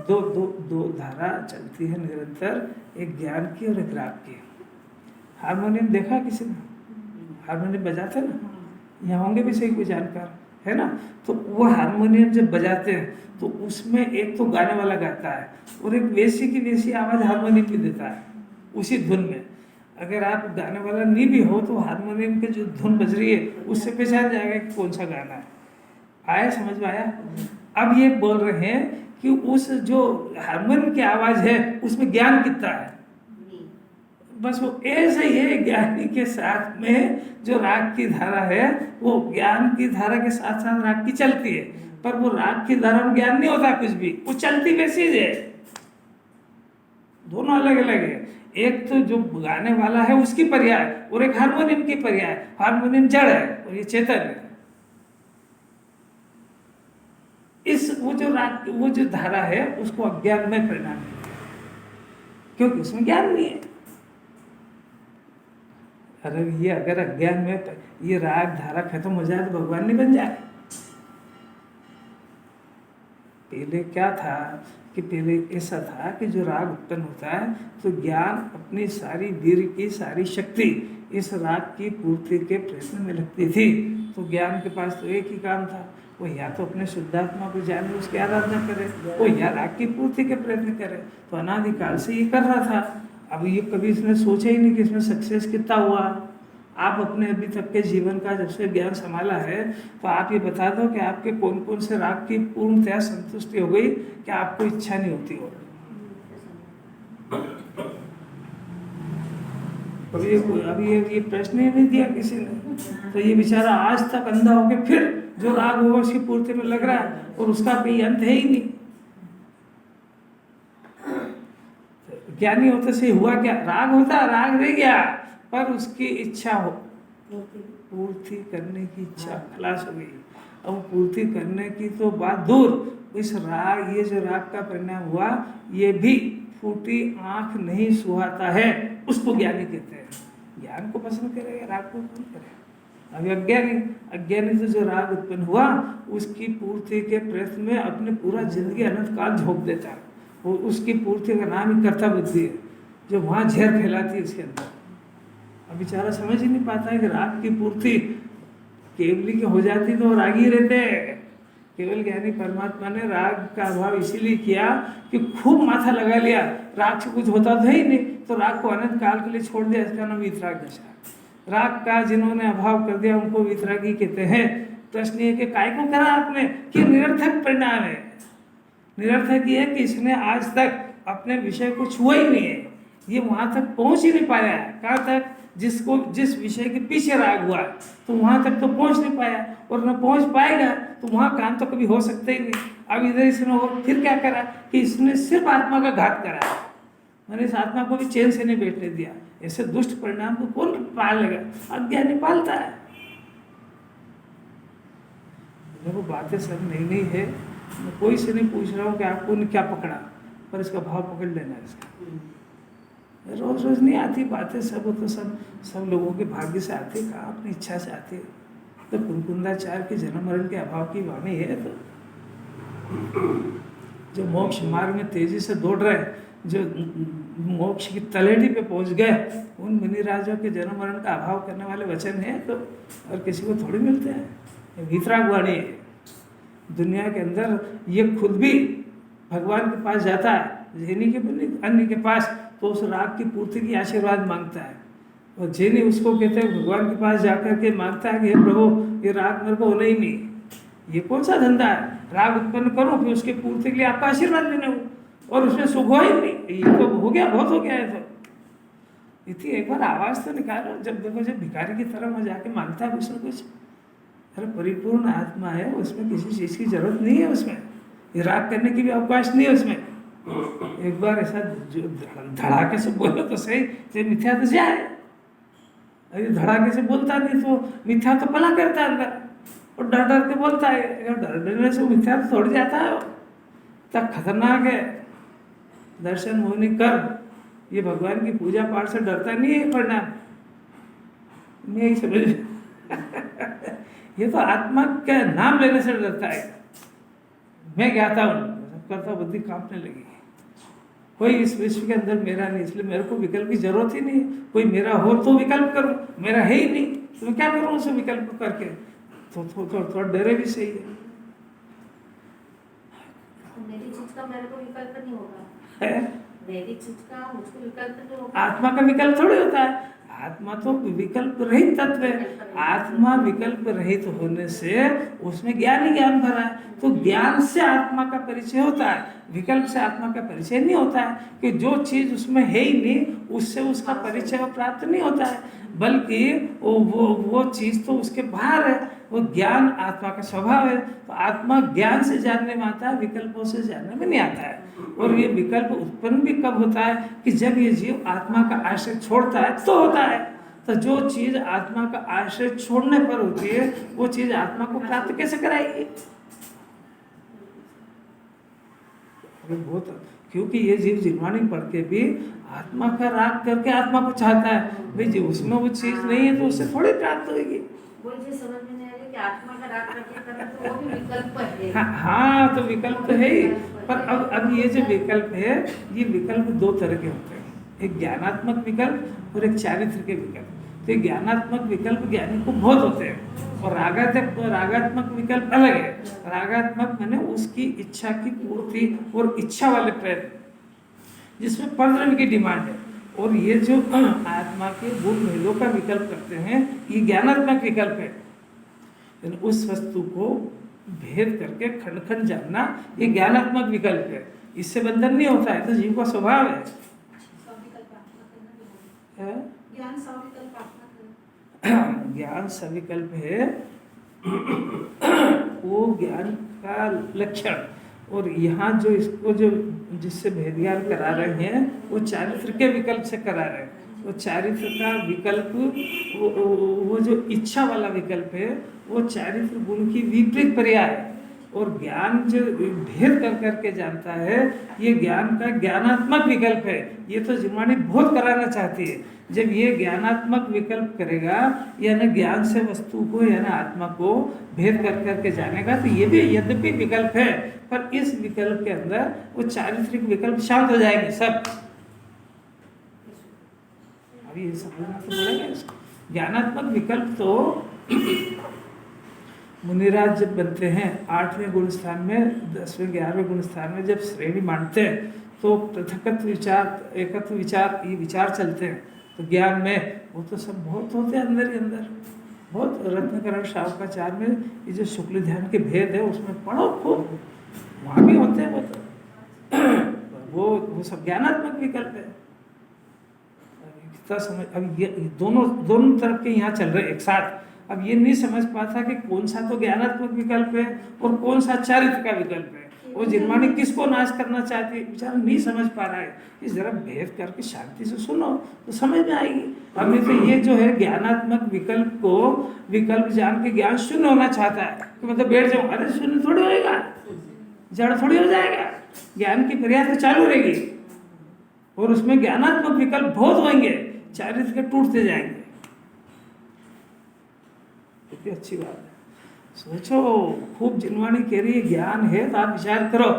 दो धारा चलती है निरंतर, एक ज्ञान की और एक राग की। हारमोनियम देखा किसी ने? हारमोनियम बजाते ना, यहाँ होंगे भी सही कोई जानकार है ना। तो वो हारमोनियम जब बजाते हैं तो उसमें एक तो गाने वाला गाता है और एक वैसी की वैसी आवाज़ हारमोनियम भी देता है उसी धुन में। अगर आप गाने वाला नहीं भी हो तो हारमोनियम के जो धुन बज रही है उससे पहचान जाएगा कि कौन सा गाना है। आया समझ में? आया? अब ये बोल रहे हैं कि उस जो हारमोनियम की आवाज़ है उसमें ज्ञान कितना है। बस वो ऐसे ही है, ज्ञानी के साथ में जो राग की धारा है वो ज्ञान की धारा के साथ साथ राग की चलती है, पर वो राग की धारा में ज्ञान नहीं होता कुछ भी, वो चलती वैसी है। दोनों अलग अलग है। एक तो जो गाने वाला है उसकी पर्याय और एक हारमोनियम की पर्याय। हारमोनियम जड़ है और ये चेतन है। इस वो जो धारा है उसको अज्ञान में परिणाम है, क्योंकि उसमें ज्ञान नहीं है। अरे ये अगर अज्ञान में ये राग धारा खत्म हो जाए तो भगवान नहीं बन जाए। पहले क्या था कि पहले ऐसा था कि जो राग उत्पन्न होता है तो ज्ञान अपनी सारी वीर की सारी शक्ति इस राग की पूर्ति के प्रयत्न में लगती थी। तो ज्ञान के पास तो एक ही काम था, वो या तो अपने शुद्धात्मा को जाने उसकी आराधना करे, वो या राग की पूर्ति के प्रयत्न करे। तो अनादिकाल से ये कर रहा था। अब ये कभी इसने सोचा ही नहीं कि इसमें सक्सेस कितना हुआ। आप अपने अभी तक के जीवन का जब से ज्ञान संभाला है तो आप ये बता दो कि आपके कौन कौन से राग की पूर्णतया संतुष्टि हो गई कि आपको इच्छा नहीं होती हो। अभी ये प्रश्न ही नहीं दिया किसी ने, तो ये बेचारा आज तक अंधा होकर फिर जो राग होगा उसकी पूर्ति में लग रहा है और उसका कोई अंत है ही नहीं। ज्ञानी होते से हुआ क्या? राग होता, राग रह गया, पर उसकी इच्छा हो पूर्ति करने की इच्छा खलास हो गई। अब पूर्ति करने की तो बात दूर, इस राग, ये जो राग का परिणाम हुआ ये भी फूटी आंख नहीं सुहाता है, उसको ज्ञानी कहते हैं। ज्ञान को पसंद करेगा, राग को पसंद करेगा। अभी अज्ञानी तो जो राग उत्पन्न हुआ उसकी पूर्ति के प्रयत्न में अपने पूरा जिंदगी अनंत काल झोंक देता है। वो उसकी पूर्ति का नाम ही कर्ता बुद्धि है, जो वहाँ झेर फैलाती है इसके अंदर। अब बेचारा समझ ही नहीं पाता है कि राग की पूर्ति केवली के हो जाती तो रागी रहते हैं। केवल ज्ञानी परमात्मा ने राग का अभाव इसीलिए किया कि खूब माथा लगा लिया, राग से कुछ होता तो ही नहीं, तो राग को अनंत काल के लिए छोड़ दिया। इसका नाम वितराग दशा। राग का जिन्होंने अभाव कर दिया उनको वितरागी कहते हैं। प्रश्न ये कि काय को करा आपने, कि निरर्थक परिणाम है। निरर्थक ये है कि इसने आज तक अपने विषय को छुआ ही नहीं है, ये वहाँ तक पहुँच ही नहीं पाया है। कहाँ तक? जिस विषय के पीछे राग हुआ तो वहाँ तक तो पहुँच नहीं पाया, और न पहुँच पाएगा तो वहाँ काम तो कभी हो सकता ही नहीं। अब इधर इसने हो फिर क्या करा कि इसने सिर्फ आत्मा का घात करा, मैंने इस आत्मा को भी चैन से नहीं बैठने दिया। ऐसे दुष्ट परिणाम को कौन पालेगा? अज्ञानी पालता है। देखो बातें सब नई नई है, मैं कोई से नहीं पूछ रहा हूँ कि आपको ने क्या पकड़ा, पर इसका भाव पकड़ लेना है। इसका रोज रोज नहीं आती बातें, सब तो सब लोगों के भाग्य से आती है, कहाँ अपनी इच्छा से आती है। तो कुंकुंदाचार्य के जन्म मरण के अभाव की वाणी है। तो जो मोक्ष मार्ग में तेजी से दौड़ रहे, जो मोक्ष की तलेटी पे पहुंच गए, उन मुनिराजों के जन्म मरण का अभाव करने वाले वचन हैं तो और किसी को थोड़ी मिलते हैं। ये वितराग वाणी है। दुनिया के अंदर ये खुद भी भगवान के पास जाता है, जैनी के अन्य के पास, तो उस राग की पूर्ति की आशीर्वाद मांगता है। और जैनी उसको कहते हैं भगवान के पास जाकर के मांगता है कि हे प्रभु ये राग मेरे को होना ही नहीं। ये कौन सा धंधा है? राग उत्पन्न करो फिर उसके पूर्ति के लिए आपका आशीर्वाद लेने हो, और उसमें सुख हो ही नहीं। ये तो हो गया, बहुत हो गया है। तो इतनी एक बार आवाज़ तो निकालो। जब देखो जब भिखारी की तरह वहाँ जाके मांगता है कुछ न कुछ, अरे परिपूर्ण आत्मा है, उसमें किसी चीज़ की जरूरत नहीं है। उसमें ये राग करने की भी अवकाश नहीं है उसमें। एक बार ऐसा जो धड़ाके से बोलो तो सही, तो मिथ्या तो जाए। अरे धड़ाके से बोलता नहीं तो मिथ्या तो पला करता है अंदर, और डर डर के बोलता है। डर डरने से मिथ्या तो थोड़ी जाता है। तब खतरनाक है। दर्शन मोहिनी कर, ये भगवान की पूजा पाठ से डरता नहीं है परिणाम। मैं यही समझ ये तो आत्मा के नाम लेने से डरता है। मैं ज्ञाता हूँ, करता बुद्धि कांपने लगी। कोई इस विश्व के अंदर मेरा नहीं, इसलिए मेरे को विकल्प की जरूरत ही नहीं। कोई मेरा हो तो विकल्प करूँ, मेरा है ही नहीं तो मैं क्या करूँ उसे विकल्प करके। तो थोड़ा डरे भी सही है। मेरी चीज का मेरे को विकल्प नहीं होगा, है? मेरी चीज का मुझको विकल्प नहीं होगा। आत्मा का विकल्प थोड़ी होता है। आत्मा तो विकल्प रहित तत्व है। आत्मा विकल्प रहित होने से उसमें ज्ञान ही ज्ञान भरा है। तो ज्ञान से आत्मा का परिचय होता है, विकल्प से आत्मा का परिचय नहीं होता है। कि जो चीज उसमें है ही नहीं उससे उसका परिचय प्राप्त नहीं होता है, बल्कि वो चीज तो उसके बाहर है। वो ज्ञान आत्मा का स्वभाव है। तो आत्मा ज्ञान से जानने में आता है, विकल्पों से जानने में नहीं आता है। और ये विकल्प उत्पन्न भी कब होता है? कि जब ये जीव आत्मा का आश्रय छोड़ता है तो होता है। तो जो चीज आत्मा का आश्रय छोड़ने पर होती है वो चीज आत्मा को प्राप्त कैसे कराएगी? बहुत, क्योंकि ये जीव जिनवाणी पढ़ के भी आत्मा का राग करके आत्मा को चाहता है। भाई जी उसमें वो चीज नहीं है तो उससे थोड़ी प्राप्त होगी। वो चीज समझ में नहीं आ रही कि आत्मा का राग करके करें तो वो भी विकल्प है। हाँ तो विकल्प तो है ही। पर अब ये जो विकल्प है, ये विकल्प दो तरह के होते हैं, एक ज्ञानात्मक विकल्प और एक चारित्र के विकल्प। तो ज्ञानात्मक विकल्प ज्ञानी को बहुत होते हैं, और रागात्मक विकल्प अलग है। रागात्मक मैंने उसकी इच्छा की पूर्ति और इच्छा वाले प्रयत्न, जिसमें परद्रव्य की डिमांड है। और ये जो आत्मा के गुण भेदों का विकल्प करते हैं, ये ज्ञानात्मक विकल्प है। उस वस्तु को भेद करके खंड खंड जानना, ये ज्ञानात्मक विकल्प है। इससे बंधन नहीं होता है, तो जीव का स्वभाव है। ज्ञान सविकल्प आत्मा ज्ञान सविकल्प है वो ज्ञान का लक्षण। और यहाँ जो इसको जो जिससे भेद ज्ञान करा रहे हैं वो चारित्र के विकल्प से करा रहे हैं। वो चारित्र का विकल्प वो जो इच्छा वाला विकल्प है वो चारित्र गुण की विपरीत पर्याय है। और ज्ञान जो भेद कर करके जानता है, ये ज्ञान का ज्ञानात्मक विकल्प है। ये तो जिनवाणी बहुत कराना चाहती है। जब ये ज्ञानात्मक विकल्प करेगा, यानी ज्ञान से वस्तु को यानी आत्मा को भेद कर करके जानेगा, तो ये भी यद्यपि विकल्प है, पर इस विकल्प के अंदर वो चारित्रिक विकल्प शांत हो जाएंगे सब। अभी ये समझना तो पड़ेगा इसको। ज्ञानात्मक विकल्प तो मुनिराज जब बनते हैं 8वें गुण स्थान में, 10वें 11वें गुण स्थान में जब श्रेणी मानते हैं तो पृथकत्व विचार, एकत्व विचार, ये विचार चलते हैं। तो ज्ञान में वो तो सब बहुत होते हैं अंदर ही अंदर। बहुत रत्नकरण शावकाचार में ये जो शुक्ल ध्यान के भेद है उसमें पढ़ो खूब, वहाँ भी होते हैं। वो तो वो सब ज्ञानात्मक विकल्प है। इतना समझ, अब ये दोनों तरफ के यहाँ चल रहे एक साथ। अब ये नहीं समझ पाता कि कौन सा तो ज्ञानात्मक विकल्प है और कौन सा चारित्र का विकल्प है। वो जिनवाणी किसको नाश करना चाहती है बेचारा नहीं समझ पा रहा है। इस जरा भेद करके शांति से सुनो तो समझ में आएगी। अब नहीं तो ये जो है ज्ञानात्मक विकल्प को विकल्प जान के ज्ञान शून्य होना चाहता है कि मतलब बैठ जाऊँ, अरे शून्य थोड़ी होएगा, जड़ थोड़ी हो जाएगा। ज्ञान की प्रयास तो चालू रहेगी और उसमें ज्ञानात्मक विकल्प बहुत होंगे, चारित्र के टूटते जाएंगे। काफ़ी अच्छी बात है। सोचो, खूब जिनवाणी कह रही है ज्ञान है तो आप विचार करो,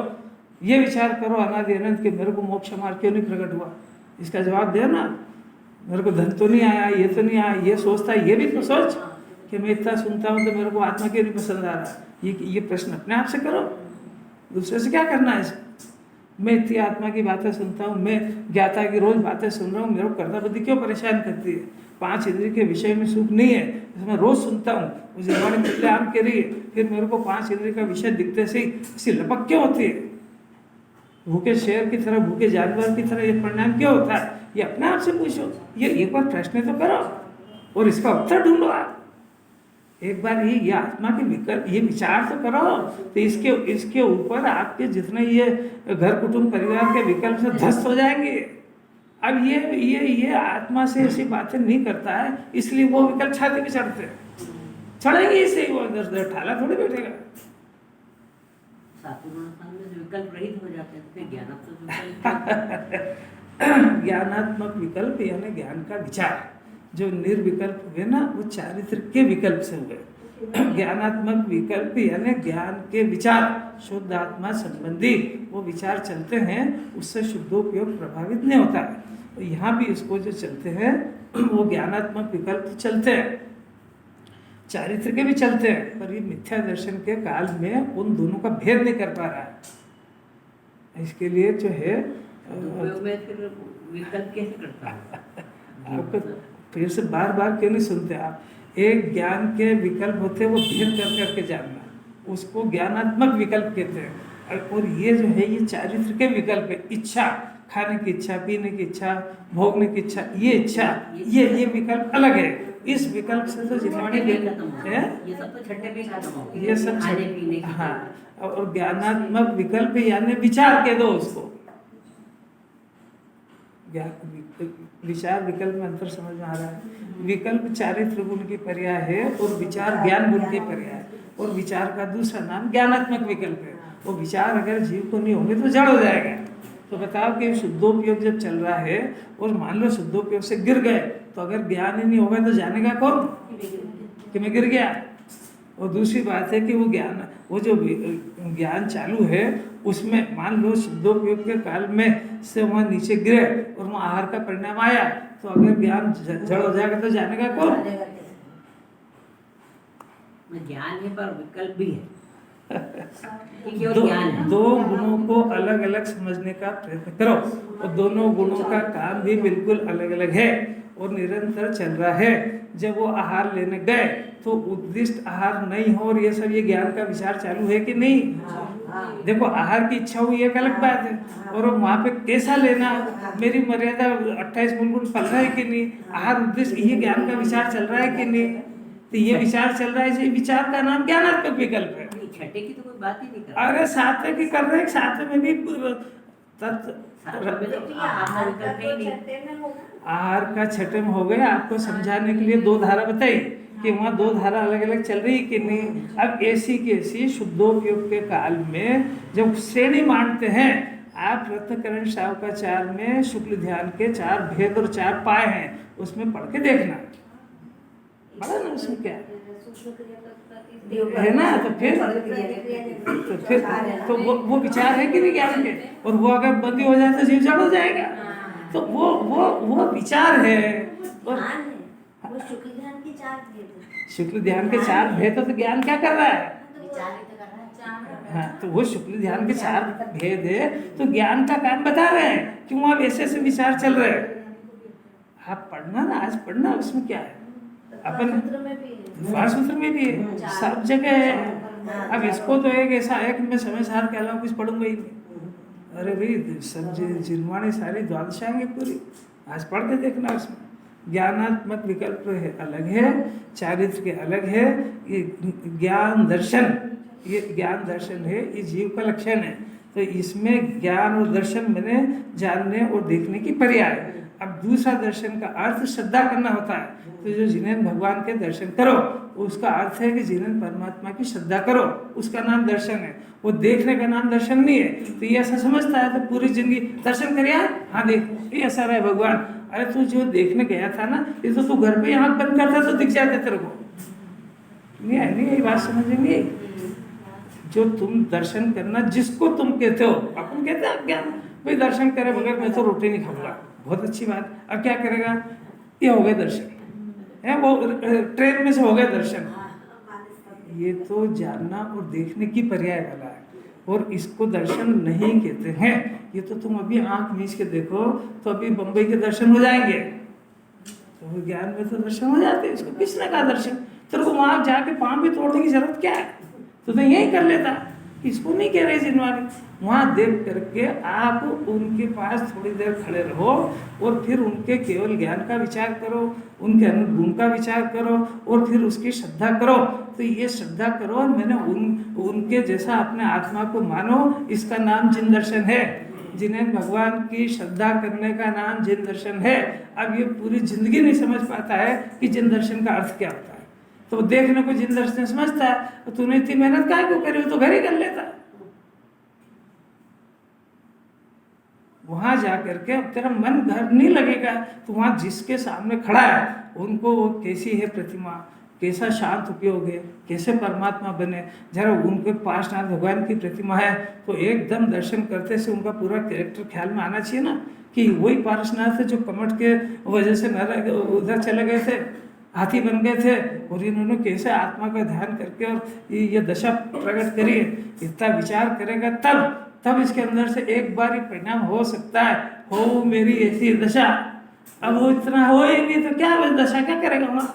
ये विचार करो अनादि अनंत के मेरे को मोक्ष मार्ग क्यों नहीं प्रकट हुआ, इसका जवाब दे ना। मेरे को धन तो नहीं आया, ये तो नहीं आया, ये सोचता है, ये भी तो सोच कि मैं इतना सुनता हूँ तो मेरे को आत्मा क्यों नहीं पसंद आ रहा। ये प्रश्न अपने आप से करो, दूसरे से क्या करना है। मैं इतनी आत्मा की बातें सुनता हूँ, मैं ज्ञाता की रोज बातें सुन रहा हूँ, मेरे को कर्ता बुद्धि क्यों परेशान करती है। 5 इंद्रिय के विषय में सुख नहीं है, मैं रोज सुनता हूँ, मुझे हमारे खुले आम कह रही है, फिर मेरे को 5 इंद्रिय का विषय दिखते से ही ऐसी लपक क्यों होती है। भूखे शेर की तरह, भूखे जानवर की तरह ये परिणाम क्यों होता है, ये अपने आप से पूछो। ये एक बार प्रश्न तो करो और इसका उत्तर ढूंढो। आप एक बार ये आत्मा के विकल्प, ये विचार तो करो, तो इसके ऊपर आपके जितने ये घर कुटुंब परिवार के विकल्प से ध्वस्त हो जाएंगे। अब ये आत्मा से ऐसी बातें नहीं करता है, इसलिए वो विकल्प छाती पे चढ़ते हैं, चढ़ेंगे इसे, वो इधर ठाला थोड़ी बैठेगा। विकल्प रहित हो जाते हैं, फिर ज्ञानात्मक विकल्प यानी ज्ञान का विचार, जो निर्विकल्प हुए ना वो चारित्र के विकल्प से हुए। ज्ञानात्मक विकल्प यानी ज्ञान के विचार, शुद्ध आत्मा संबंधी वो विचार चलते हैं, उससे शुद्धोपयोग प्रभावित नहीं होता है। तो यहाँ भी इसको जो चलते हैं वो ज्ञानात्मक विकल्प चलते हैं, चारित्र के भी चलते हैं, पर ये मिथ्या दर्शन के काल में उन दोनों का भेद नहीं कर पा रहा है। इसके लिए जो है विकल्प कैसे करता है आपको फिर से बार बार क्यों नहीं सुनते आप। एक ज्ञान के विकल्प होते हैं, वो भेद कर करके जानना, उसको ज्ञानात्मक विकल्प कहते हैं। और ये जो है ये चारित्र के विकल्प है। इच्छा, खाने की इच्छा, पीने की इच्छा, भोगने की इच्छा, ये इच्छा, ये विकल्प अलग है। इस विकल्प से तो जितने ये सब तो छठे पे खत्म हो गया, ये सब खाने पीने की। हाँ, और ज्ञानात्मक विकल्प यानी विचार के दो उसको। विचार विकल्प में अंतर समझ में आ रहा है। विकल्प चारित्र गुण की पर्याय है और विचार ज्ञान गुण की पर्याय है, और विचार का दूसरा नाम ज्ञानात्मक विकल्प है। वो विचार अगर जीव को नहीं होंगे तो जड़ हो जाएगा। तो बताओ कि शुद्धोपयोग जब चल रहा है और मान लो शुद्धोपयोग से गिर गए, तो अगर ज्ञान ही नहीं होगा तो जानेगा कौन कि मैं गिर गया। और दूसरी बात है कि वो जो ज्ञान चालू है उसमें मान लो शुद्धोपयोग के काल में से वहाँ नीचे गिरे और वहाँ आहार का परिणाम आया, तो अगर ज्ञान जड़ हो जाएगा तो जानेगा कौन। ज्ञान है पर विकल्प भी है। दो गुणों को अलग अलग समझने का प्रयत्न करो, और दोनों गुणों का काम भी बिल्कुल अलग अलग है और निरंतर चल रहा है। जब वो आहार लेने गए तो उद्दिष्ट आहार नहीं हो, और ये सब ये ज्ञान का विचार चालू है कि नहीं। देखो आहार की इच्छा हुई एक अलग बात है, और वहाँ पे कैसा लेना, मेरी मर्यादा 28 मूल गुण पल रहा है कि नहीं, आहार उद्देश्य, ये ज्ञान का विचार चल रहा है कि नहीं। तो ये विचार चल रहा है, इस विचार का नाम ज्ञानात्मक विकल्प है। छठे की तो कोई बात ही नहीं कर। अरे सातवें की कर रहे हैं, सातवें में भी आहार का छठे में हो गए। आपको समझाने के लिए 2 धारा बताई कि वहाँ 2 धारा अलग अलग चल रही कि नहीं। अब ऐसी की ऐसी शुद्धोपयोग के काल में जब श्रेणी मानते हैं, आप रत्नकरण शावकाचार में शुक्ल ध्यान के 4 भेद और 4 पाए हैं, उसमें पढ़ के देखना, पढ़ा ना उसमें क्या है ना। तो फिर तो वो विचार है कि नहीं ज्ञान के, और वो अगर बंदी हो जाए तो जीव जड़ हो जाएगा। तो वो विचार है। और शुक्ल ध्यान के 4 भेद, तो ज्ञान क्या कर रहा है। हाँ, तो वो शुक्ल ध्यान के 4 भेद है, तो ज्ञान का काम बता रहे हैं कि वहाँ वैसे ऐसे विचार चल रहे हैं। आप पढ़ना ना, आज पढ़ना, उसमें क्या है। अपन सूत्र में भी है, सब जगह है। अब इसको तो एक ऐसा है कि मैं समय सार के अलावा कुछ पढ़ूंगा ही नहीं। अरे भाई सब जिनवाणी सारी द्वादशाएंगे पूरी, आज पढ़ के देखना। उसमें ज्ञानात्मक विकल्प है अलग है, चारित्र के अलग है। ये ज्ञान दर्शन, ये ज्ञान दर्शन है, ये जीव का लक्षण है। तो इसमें ज्ञान और दर्शन मैंने जानने और देखने की पर्याय। अब दूसरा दर्शन का अर्थ श्रद्धा करना होता है। तो जो जिन्हें भगवान के दर्शन करो, उसका अर्थ है कि जिन्हें परमात्मा की श्रद्धा करो, उसका नाम दर्शन है। वो देखने का नाम दर्शन नहीं है। तो ये ऐसा समझता है तो पूरी जिंदगी दर्शन कर यार, हाँ देख ये ऐसा रहा है भगवान। अरे तू जो देखने गया था ना, ये तो तू घर पे आँख बंद करता तो दिख जाते तेरे को। नहीं है, नहीं यही बात समझेंगे। जो तुम दर्शन करना जिसको तुम कहते हो, अपन कहते हैं क्या भाई दर्शन करे बगैर मैं तो रोटी नहीं खाऊंगा, बहुत अच्छी बात। अब क्या करेगा, ये हो गए दर्शन है, वो ट्रेन में से हो गए दर्शन। ये तो जानना और देखने की पर्याय वाला है, और इसको दर्शन नहीं कहते हैं। ये तो तुम अभी आंख मीच के देखो तो अभी बम्बई के दर्शन हो जाएंगे, तो ज्ञान में तो दर्शन हो जाते हैं। इसको किसने कहा दर्शन? तेरे को वहां जाके पाँव भी तोड़ने की जरूरत क्या है, तो यही कर लेता। इसको नहीं कह रहे जिनवानी, वहाँ देख करके आप उनके पास थोड़ी देर खड़े रहो और फिर उनके केवल ज्ञान का विचार करो, उनके अनुगुण का विचार करो और फिर उसकी श्रद्धा करो। तो ये श्रद्धा करो और मैंने उनके जैसा अपने आत्मा को मानो, इसका नाम जिन दर्शन है। जिन्हें भगवान की श्रद्धा करने का नाम जिन दर्शन है। अब ये पूरी जिंदगी नहीं समझ पाता है कि जिन दर्शन का अर्थ क्या होता है, तो देखने को जिन दर्शन समझता है, तो तूने इतनी मेहनत काहे को करी, तो घर ही कर लेता। वहां जा करके अब तेरा मन घर नहीं लगेगा, तो वहां जिसके सामने खड़ा है उनको वो कैसी है प्रतिमा, कैसा शांत उपयोग है, कैसे परमात्मा बने, जरा उनके पास ना भगवान की प्रतिमा है तो एकदम दर्शन करते से उनका पूरा कैरेक्टर ख्याल में आना चाहिए ना, कि वही पार्श्वनाथ थे जो कमट के वजह से उधर चले गए थे, हाथी बन गए थे, और इन्होंने कैसे आत्मा का ध्यान करके और ये दशा प्रकट करी। इतना विचार करेगा तब इसके अंदर से एक बार ही परिणाम हो सकता है, हो मेरी ऐसी दशा। अब वो इतना हो ही नहीं तो क्या दशा क्या करेगा वहाँ?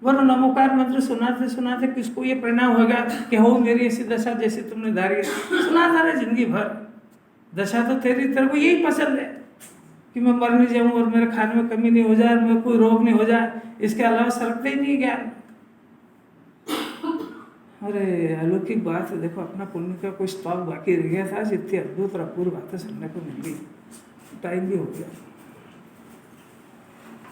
वरना नमोकार मंत्र सुनाते सुनाते किसको ये परिणाम होगा कि हो मेरी ऐसी दशा जैसे तुमने धारी है। सुनाता रहे जिंदगी भर, दशा तो तेरे को यही पसंद है कि मैं मर नहीं जाऊँ और मेरे खाने में कमी नहीं हो जाए, मेरे कोई रोग नहीं हो जाए, इसके अलावा सरकते ही नहीं ज्ञान। अरे अलौकिक बात है, देखो अपना पुण्य का कोई स्टॉक बाकी रह गया था, जितनी अद्भुत और अपूर्व बातें सुनने को मिल गई। टाइम भी हो गया।